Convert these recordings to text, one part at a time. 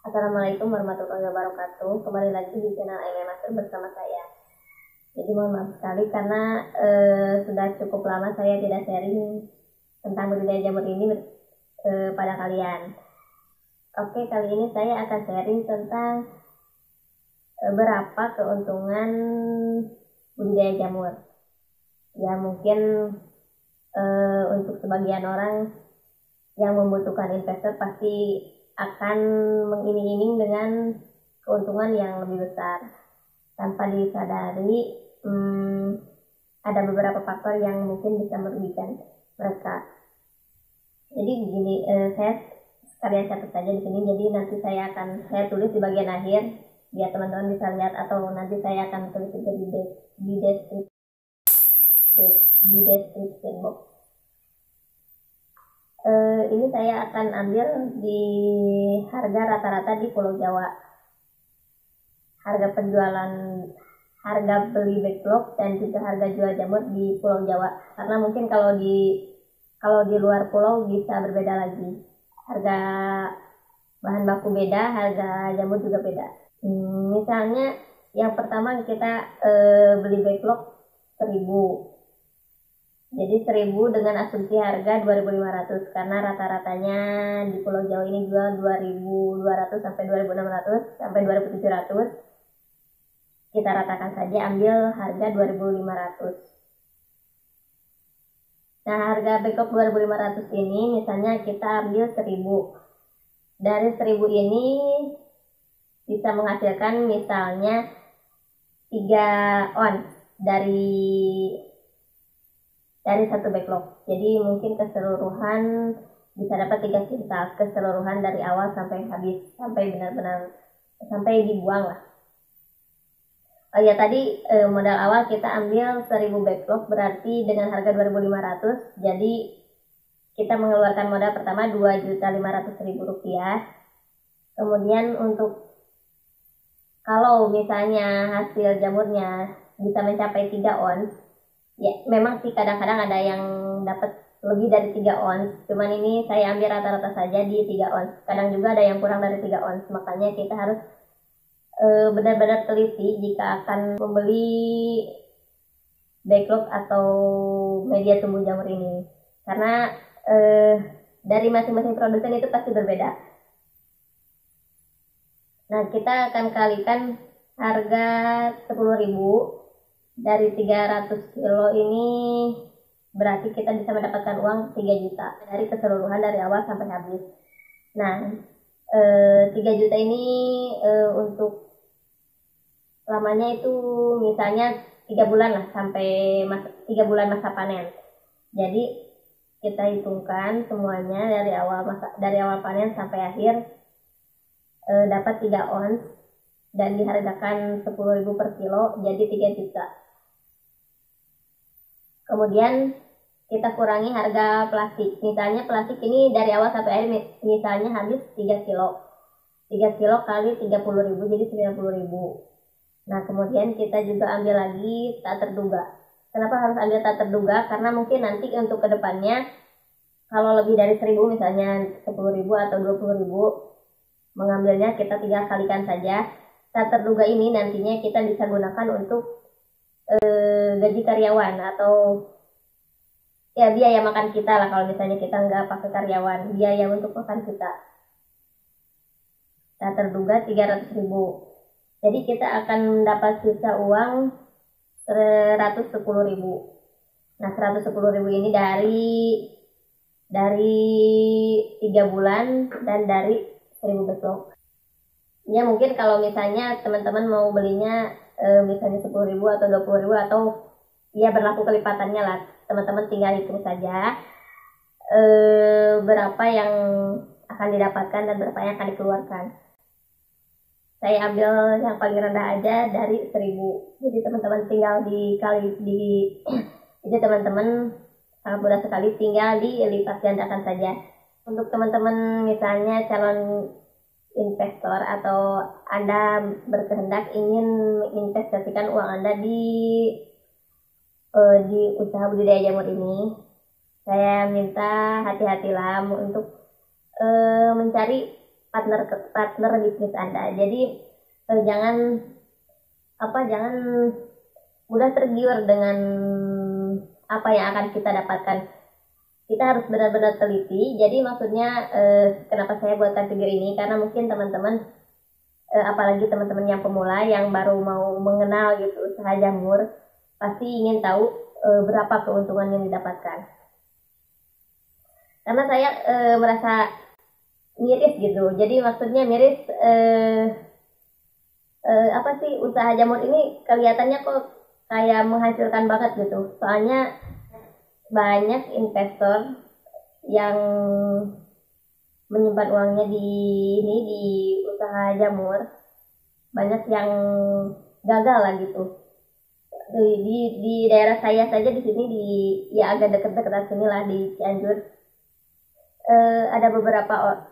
Assalamualaikum warahmatullahi wabarakatuh. Kembali lagi di channel MM Master bersama saya. Jadi mohon maaf sekali karena sudah cukup lama saya tidak sharing tentang budidaya jamur ini pada kalian. Oke, kali ini saya akan sharing tentang berapa keuntungan budidaya jamur. Ya mungkin untuk sebagian orang yang membutuhkan investor pasti akan mengiming-iming dengan keuntungan yang lebih besar tanpa disadari ada beberapa faktor yang mungkin bisa merugikan mereka. Jadi begini, saya sekalian catat saja di sini. Jadi nanti saya tulis di bagian akhir biar teman-teman bisa lihat, atau nanti saya akan tulis juga di description box. Ini saya akan ambil di harga rata-rata di Pulau Jawa. Harga beli backlog dan juga harga jual jamur di Pulau Jawa. Karena mungkin kalau di luar pulau bisa berbeda lagi. Harga bahan baku beda, harga jamur juga beda. Misalnya yang pertama kita beli backlog 1.000. Jadi 1.000 dengan asumsi harga 2.500 karena rata-ratanya di Pulau Jawa ini jual 2.200 sampai 2.600 sampai 2.700. Kita ratakan saja, ambil harga 2.500. Nah, harga backlog 2.500 ini misalnya kita ambil 1.000. Dari 1.000 ini bisa menghasilkan misalnya 3 ons dari satu backlog. Jadi mungkin keseluruhan bisa dapat 3 kintal keseluruhan dari awal sampai habis, sampai benar-benar sampai dibuang lah. Oh ya, tadi modal awal kita ambil 1.000 backlog, berarti dengan harga 2.500. Jadi kita mengeluarkan modal pertama 2.500.000 rupiah. Kemudian untuk kalau misalnya hasil jamurnya bisa mencapai 3 ons, ya memang sih kadang-kadang ada yang dapat lebih dari 3 ons, cuman ini saya ambil rata-rata saja di 3 ons. Kadang juga ada yang kurang dari 3 ons, makanya kita harus benar-benar teliti jika akan membeli backlog atau media tumbuh jamur ini, karena dari masing-masing produsen itu pasti berbeda. Nah, kita akan kalikan harga 10.000 dari 300 kilo ini, berarti kita bisa mendapatkan uang 3 juta dari keseluruhan dari awal sampai habis. Nah, 3 juta ini untuk lamanya itu misalnya 3 bulan lah, sampai 3 bulan masa panen. Jadi kita hitungkan semuanya dari awal panen sampai akhir, dapat 3 ons dan dihargakan 10.000 per kilo, jadi 3 juta. Kemudian kita kurangi harga plastik. Misalnya plastik ini dari awal sampai akhir misalnya habis 3 kilo. 3 kilo kali 30.000 jadi 90.000. Nah, kemudian kita juga ambil lagi tak terduga. Kenapa harus ambil tak terduga? Karena mungkin nanti untuk kedepannya kalau lebih dari 1.000 misalnya 10.000 atau 20.000, mengambilnya kita tinggal kalikan saja. Tak terduga ini nantinya kita bisa gunakan untuk gaji karyawan atau ya biaya makan kita lah. Kalau misalnya kita nggak pakai karyawan, biaya untuk makan kita. Tak terduga 300.000. Jadi kita akan dapat sisa uang 110.000. Nah, 110.000 ini dari 3 bulan dan dari 1.000 backlog. Ya mungkin kalau misalnya teman-teman mau belinya misalnya 10.000 atau 20.000 atau ya berlaku kelipatannya lah, teman-teman tinggal hitung saja berapa yang akan didapatkan dan berapa yang akan dikeluarkan. Saya ambil yang paling rendah aja dari 1.000. Jadi teman-teman tinggal jadi teman-teman sangat mudah sekali, tinggal dilipat gandakan saja. Untuk teman-teman misalnya calon investor atau Anda berkehendak ingin menginvestasikan uang Anda di usaha budidaya jamur ini, saya minta hati-hatilah untuk mencari partner bisnis Anda. Jadi jangan jangan mudah tergiur dengan apa yang akan kita dapatkan. Kita harus benar-benar teliti. Jadi maksudnya kenapa saya buatkan video ini, karena mungkin teman-teman apalagi teman-teman yang pemula yang baru mau mengenal gitu usaha jamur, pasti ingin tahu berapa keuntungan yang didapatkan. Karena saya merasa miris gitu. Jadi maksudnya miris usaha jamur ini kelihatannya kok kayak menghasilkan banget gitu. Soalnya banyak investor yang menyimpan uangnya di usaha jamur, banyak yang gagal lah gitu. Di daerah saya saja di sini agak dekat-dekat sini lah di Cianjur, ada beberapa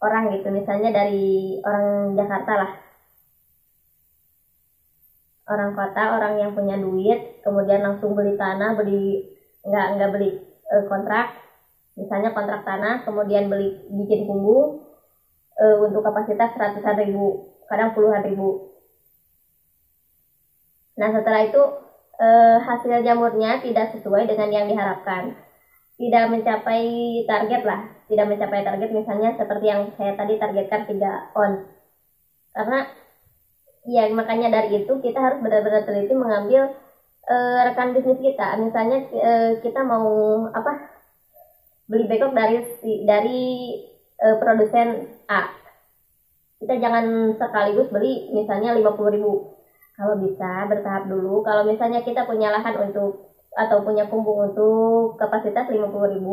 orang gitu, misalnya dari orang Jakarta lah, orang kota, orang yang punya duit, kemudian langsung beli tanah, nggak beli kontrak, misalnya kontrak tanah, kemudian bikin kumbung untuk kapasitas ratusan ribu, kadang puluhan ribu. Nah setelah itu hasil jamurnya tidak sesuai dengan yang diharapkan, tidak mencapai target lah, misalnya seperti yang saya tadi targetkan 3 on. Karena ya makanya dari itu kita harus benar-benar teliti mengambil rekan bisnis kita. Misalnya kita mau beli backlog dari produsen A, kita jangan sekaligus beli misalnya 50.000. Kalau bisa bertahap dulu. Kalau misalnya kita punya lahan atau punya kumbung untuk kapasitas 50.000,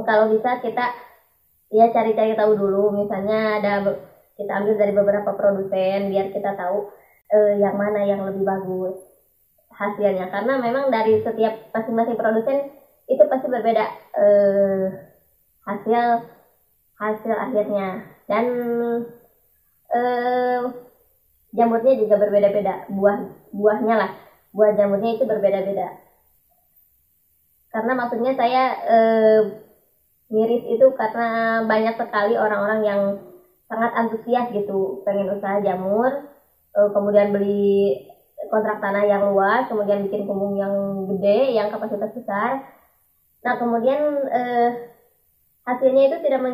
kalau bisa kita ya cari-cari tahu dulu. Misalnya kita ambil dari beberapa produsen biar kita tahu yang mana yang lebih bagus hasilnya. Karena memang dari setiap masing-masing produsen itu pasti berbeda hasil akhirnya, dan jamurnya juga berbeda-beda, buahnya lah, buah jamurnya itu berbeda-beda. Karena maksudnya saya miris itu karena banyak sekali orang-orang yang sangat antusias gitu pengen usaha jamur, kemudian beli kontrak tanah yang luas, kemudian bikin kumbung yang gede, yang kapasitas besar. Nah kemudian hasilnya itu tidak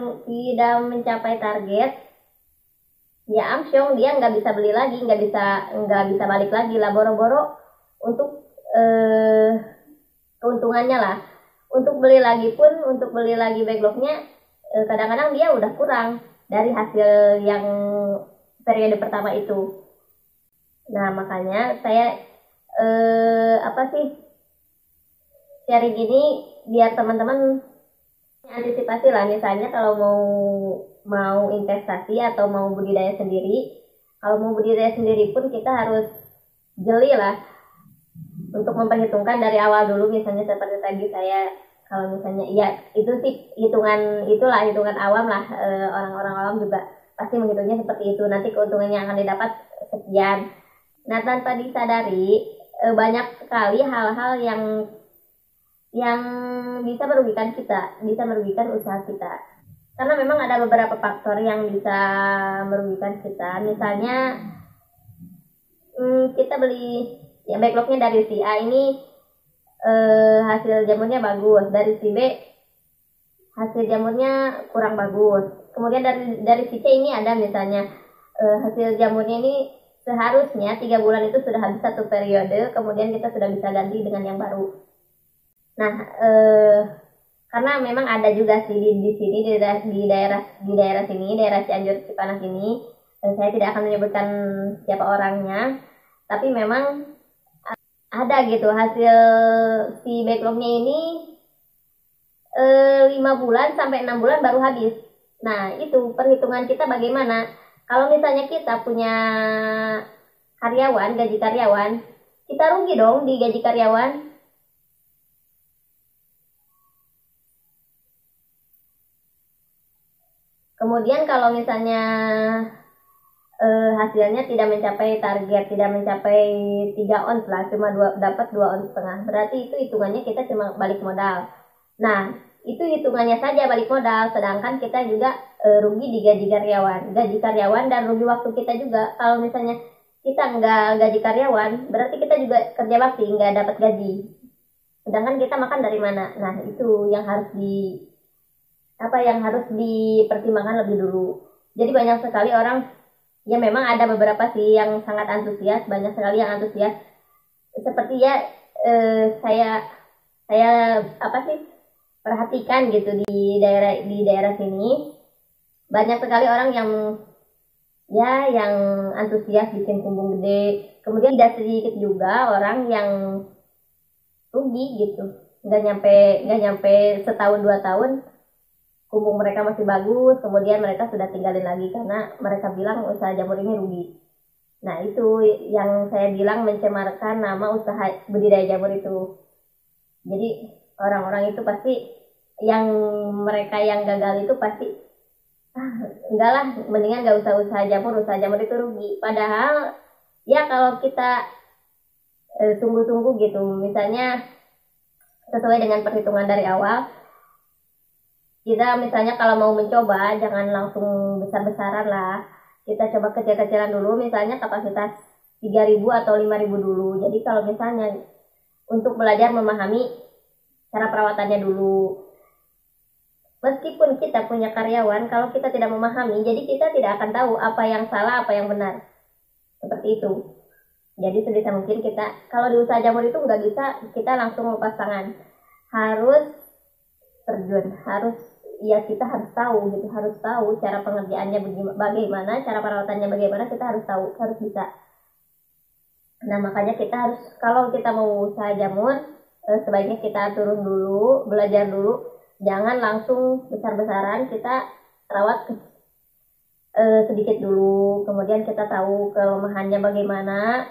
mencapai target, ya amsyong, dia nggak bisa beli lagi, nggak bisa balik lagi lah, boro-boro untuk keuntungannya lah. Untuk beli lagi backlognya kadang-kadang dia udah kurang dari hasil yang periode pertama itu. Nah makanya saya sharing ini biar teman-teman antisipasi lah. Misalnya kalau mau investasi atau mau budidaya sendiri, kalau mau budidaya sendiri pun kita harus jeli lah untuk memperhitungkan dari awal dulu. Misalnya seperti tadi saya, kalau misalnya ya itu sih hitungan awam lah, orang-orang awam juga pasti menghitungnya seperti itu. Nanti keuntungannya akan didapat sekian. Nah tanpa disadari banyak sekali hal-hal yang bisa merugikan kita, bisa merugikan usaha kita. Karena memang ada beberapa faktor yang bisa merugikan kita. Misalnya kita beli ya backlognya dari si A ini hasil jamurnya bagus, dari si B hasil jamurnya kurang bagus. Kemudian dari si C ini ada misalnya hasil jamurnya ini seharusnya 3 bulan itu sudah habis satu periode, kemudian kita sudah bisa ganti dengan yang baru. Nah karena memang ada juga sih di sini di daerah sini, daerah Cianjur Cipanas ini, saya tidak akan menyebutkan siapa orangnya, tapi memang ada gitu hasil si backlognya ini 5 bulan sampai 6 bulan baru habis. Nah itu perhitungan kita bagaimana? Kalau misalnya kita punya karyawan, gaji karyawan, kita rugi dong di gaji karyawan. Kemudian kalau misalnya hasilnya tidak mencapai target, tidak mencapai 3 ons lah, cuma dapat 2 ons setengah, berarti itu hitungannya kita cuma balik modal. Nah itu hitungannya saja balik modal, sedangkan kita juga rugi di gaji karyawan dan rugi waktu kita juga. Kalau misalnya kita nggak gaji karyawan, berarti kita juga kerja bakti nggak dapat gaji, sedangkan kita makan dari mana? Nah, itu yang harus dipertimbangkan lebih dulu. Jadi banyak sekali orang, ya memang ada beberapa sih yang sangat antusias, banyak sekali yang antusias, seperti ya saya perhatikan gitu di daerah sini, banyak sekali orang yang antusias bikin kumbung gede. Kemudian tidak sedikit juga orang yang rugi gitu, nggak nyampe setahun 2 tahun kumbung mereka masih bagus, kemudian mereka sudah tinggalin lagi karena mereka bilang usaha jamur ini rugi. Nah, itu yang saya bilang mencemarkan nama usaha budidaya jamur itu. Jadi orang-orang itu pasti, mereka yang gagal itu pasti, enggak lah, mendingan gak usah usaha jamur itu rugi. Padahal ya kalau kita sungguh-sungguh gitu, misalnya sesuai dengan perhitungan dari awal, kita misalnya kalau mau mencoba jangan langsung besar-besaran lah, kita coba kecil-kecilan dulu, misalnya kapasitas 3.000 atau 5.000 dulu. Jadi kalau misalnya untuk belajar memahami cara perawatannya dulu, meskipun kita punya karyawan, kalau kita tidak memahami, jadi kita tidak akan tahu apa yang salah, apa yang benar. Seperti itu. Jadi sebisa mungkin kita, kalau di usaha jamur itu nggak bisa kita langsung lepas tangan. Harus terjun, kita harus tahu gitu, harus tahu cara pengerjaannya bagaimana, cara perawatannya bagaimana, kita harus tahu, harus bisa. Nah, makanya kita harus, kalau kita mau usaha jamur, sebaiknya kita turun dulu, belajar dulu. Jangan langsung besar-besaran, kita rawat sedikit dulu, kemudian kita tahu kelemahannya bagaimana,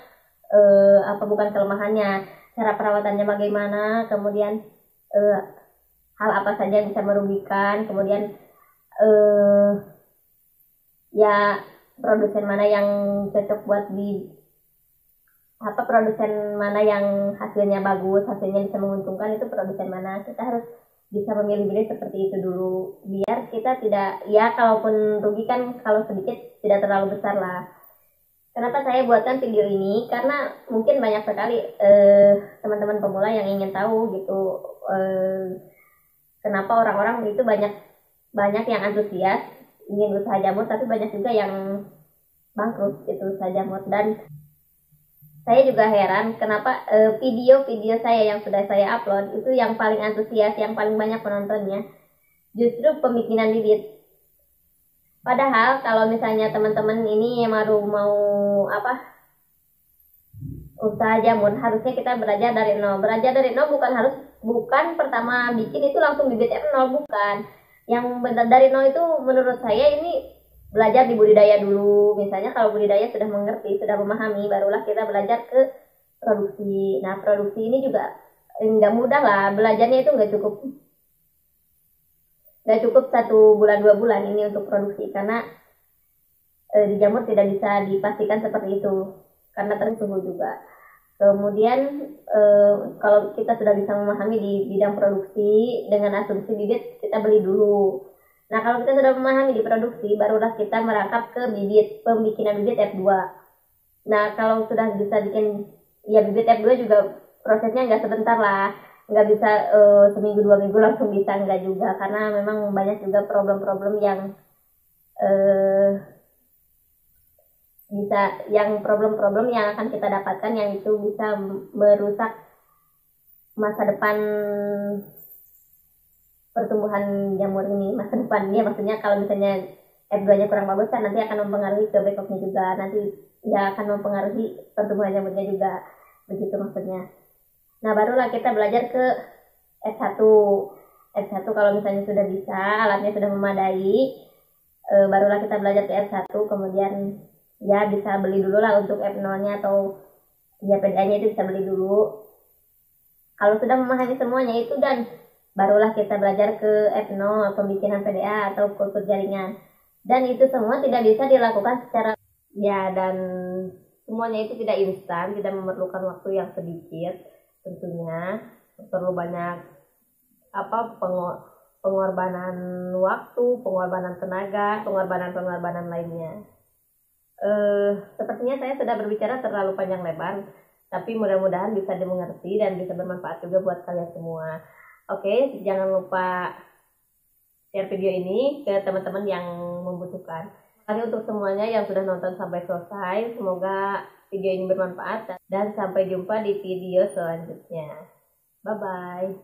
bukan kelemahannya, cara perawatannya bagaimana, kemudian hal apa saja yang bisa merugikan, kemudian ya produsen mana yang cocok buat produsen mana yang hasilnya bagus, hasilnya bisa menguntungkan, itu produsen mana. Kita harus bisa memilih-milih seperti itu dulu, biar kita tidak, ya kalaupun rugi kan kalau sedikit tidak terlalu besar lah. Kenapa saya buatkan video ini? Karena mungkin banyak sekali teman-teman pemula yang ingin tahu gitu, kenapa orang-orang itu banyak yang antusias ingin usaha jamur, tapi banyak juga yang bangkrut gitu usaha jamur. Dan saya juga heran kenapa video-video saya yang sudah saya upload itu yang paling antusias, yang paling banyak penontonnya justru pembikinan bibit. Padahal kalau misalnya teman-teman ini yang baru mau usaha jamur, harusnya kita belajar dari nol. Belajar dari nol bukan pertama bikin itu langsung bibit nol, bukan. Yang benar dari nol itu menurut saya ini belajar di budidaya dulu. Misalnya kalau budidaya sudah mengerti, sudah memahami, barulah kita belajar ke produksi. Nah, produksi ini juga nggak mudah lah, belajarnya itu nggak cukup 1 bulan 2 bulan ini untuk produksi, karena di jamur tidak bisa dipastikan seperti itu karena tersuhu juga. Kemudian kalau kita sudah bisa memahami di bidang produksi, dengan asumsi bibit kita beli dulu. Nah, kalau kita sudah memahami di produksi, barulah kita merangkap ke pembikinan bibit F2. Nah, kalau sudah bisa bikin bibit F2 juga prosesnya nggak sebentar lah, nggak bisa seminggu 2 minggu langsung bisa, nggak juga, karena memang banyak juga problem-problem yang akan kita dapatkan, yang itu bisa merusak masa depan pertumbuhan jamur ini. Masa depan, ya maksudnya kalau misalnya F2-nya kurang bagus kan nanti akan mempengaruhi ke backupnya juga, nanti ya akan mempengaruhi pertumbuhan jamurnya juga, begitu maksudnya. Nah, barulah kita belajar ke F1 kalau misalnya sudah bisa, alatnya sudah memadai, barulah kita belajar ke F1, kemudian ya bisa beli dulu lah untuk F0-nya, atau ya PDA-nya itu bisa beli dulu. Kalau sudah memahami semuanya itu, dan barulah kita belajar ke F0, pembikinan PDA atau kultur jaringan. Dan itu semua tidak bisa dilakukan secara, dan semuanya itu tidak instan, tidak memerlukan waktu yang sedikit tentunya. Perlu banyak pengorbanan waktu, pengorbanan tenaga, pengorbanan lainnya. Sepertinya saya sudah berbicara terlalu panjang lebar, tapi mudah-mudahan bisa dimengerti dan bisa bermanfaat juga buat kalian semua. Oke, jangan lupa share video ini ke teman-teman yang membutuhkan. Terima kasih untuk semuanya yang sudah nonton sampai selesai. Semoga video ini bermanfaat dan sampai jumpa di video selanjutnya. Bye-bye.